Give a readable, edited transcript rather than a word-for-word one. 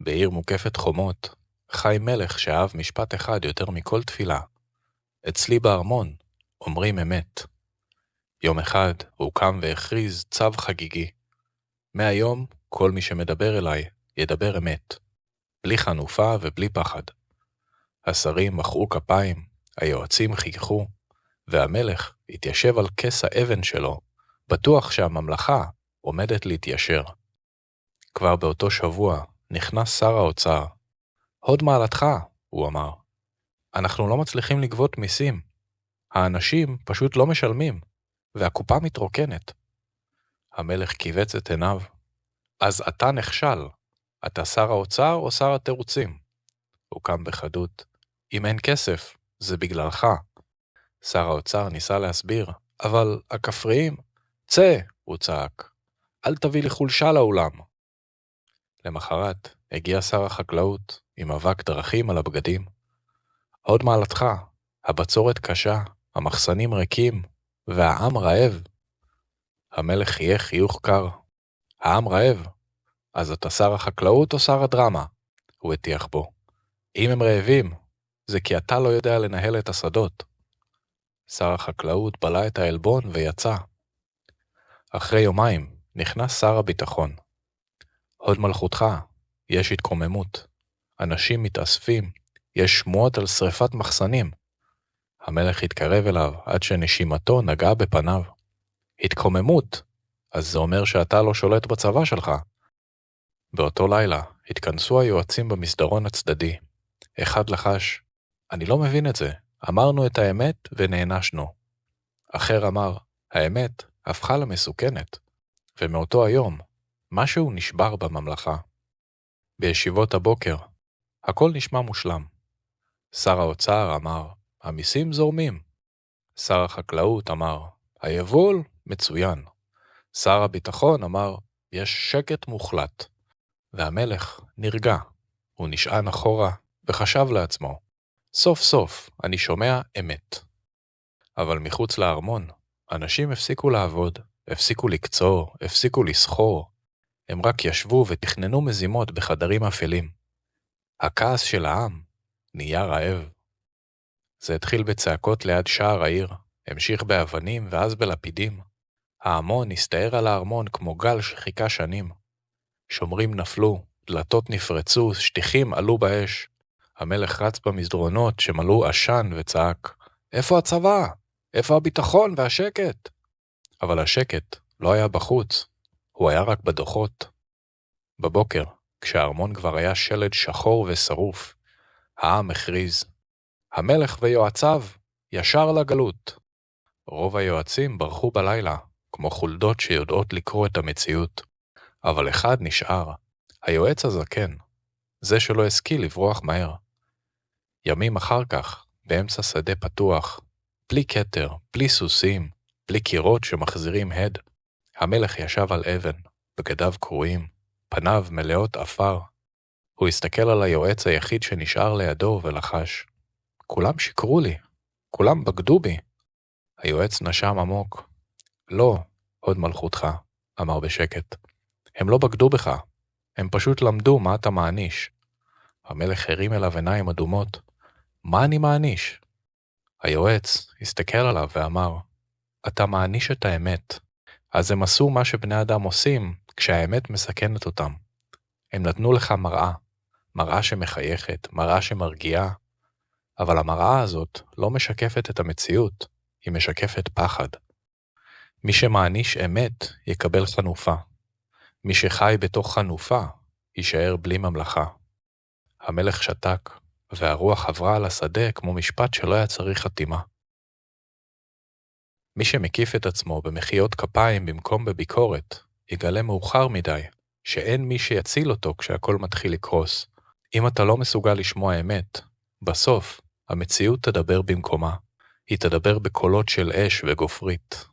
בעיר מוקפת חומות, חי מלך שאהב משפט אחד יותר מכל תפילה. אצלי בארמון אומרים אמת. יום אחד הוא קם והכריז צו חגיגי. מהיום כל מי שמדבר אליי ידבר אמת, בלי חנופה ובלי פחד. השרים מחאו כפיים, היועצים חייכו, והמלך התיישב על כס האבן שלו, בטוח שהממלכה עומדת להתיישר. כבר באותו שבוע נכנס שר האוצר. הוד מעלתך, הוא אמר. אנחנו לא מצליחים לגבות מיסים. האנשים פשוט לא משלמים, והקופה מתרוקנת. המלך קיבץ את עיניו. אז אתה נכשל. אתה שר האוצר או שר התירוצים? הוא קם בחדות. אם אין כסף, זה בגללך. שר האוצר ניסה להסביר, אבל הכפריים, צא, הוא צעק. אל תביא לי חולשה לאולם. למחרת הגיע שר החקלאות עם אבק דרכים על הבגדים. הוד מעלתך, הבצורת קשה, המחסנים ריקים, והעם רעב. המלך חייך חיוך קר. העם רעב? אז אתה שר החקלאות או שר הדרמה? הוא הטיח בו. אם הם רעבים, זה כי אתה לא יודע לנהל את השדות. שר החקלאות בלע את העלבון ויצא. אחרי יומיים נכנס שר הביטחון. הוד מלכותך, יש התקוממות. אנשים מתאספים, יש שמועות על שריפת מחסנים. המלך התקרב אליו עד שנשימתו נגעה בפניו. התקוממות? אז זה אומר שאתה לא שולט בצבא שלך. באותו לילה התכנסו היועצים במסדרון הצדדי. אחד לחש, אני לא מבין את זה, אמרנו את האמת ונענשנו. אחר אמר, האמת הפכה למסוכנת. ומאותו היום, משהו נשבר בממלכה. בישיבות הבוקר, הכל נשמע מושלם. שר האוצר אמר, המיסים זורמים. שר החקלאות אמר, היבול מצוין. שר הביטחון אמר, יש שקט מוחלט. והמלך נרגע. הוא נשען אחורה וחשב לעצמו, סוף סוף אני שומע אמת. אבל מחוץ לארמון, אנשים הפסיקו לעבוד, הפסיקו לקצור, הפסיקו לסחור. הם רק ישבו ותכננו מזימות בחדרים אפלים. הכעס של העם נהיה רעב. זה התחיל בצעקות ליד שער העיר, המשיך באבנים ואז בלפידים. ההמון הסתער על הארמון כמו גל שחיכה שנים. שומרים נפלו, דלתות נפרצו, שטיחים עלו באש. המלך רץ במסדרונות שמלאו עשן וצעק, איפה הצבא? איפה הביטחון והשקט? אבל השקט לא היה בחוץ, הוא היה רק בדוחות. בבוקר, כשהארמון כבר היה שלד שחור ושרוף, העם הכריז, המלך ויועציו ישר לגלות. רוב היועצים ברחו בלילה, כמו חולדות שיודעות לקרוא את המציאות. אבל אחד נשאר, היועץ הזקן, זה שלא השכיל לברוח מהר. ימים אחר כך, באמצע שדה פתוח, בלי כתר, בלי סוסים, בלי קירות שמחזירים הד, המלך ישב על אבן, בגדיו קרועים, פניו מלאות אפר. הוא הסתכל על היועץ היחיד שנשאר לידו ולחש, כולם שיקרו לי, כולם בגדו בי. היועץ נשם עמוק. לא, הוד מלכותך, אמר בשקט. הם לא בגדו בך, הם פשוט למדו מה אתה מעניש. המלך הרים אליו עיניים אדומות. מה אני מעניש? היועץ הסתכל עליו ואמר, אתה מעניש את האמת. אז הם עשו מה שבני אדם עושים כשהאמת מסכנת אותם. הם נתנו לך מראה, מראה שמחייכת, מראה שמרגיעה, אבל המראה הזאת לא משקפת את המציאות, היא משקפת פחד. מי שמעניש אמת יקבל חנופה. מי שחי בתוך חנופה יישאר בלי ממלכה. המלך שתק, והרוח עברה על השדה כמו משפט שלא היה צריך חתימה. מי שמקיף את עצמו במחיאות כפיים במקום בביקורת, יגלה מאוחר מדי, שאין מי שיציל אותו כשהכל מתחיל לקרוס. אם אתה לא מסוגל לשמוע אמת, בסוף המציאות תדבר במקומה. היא תדבר בקולות של אש וגופרית.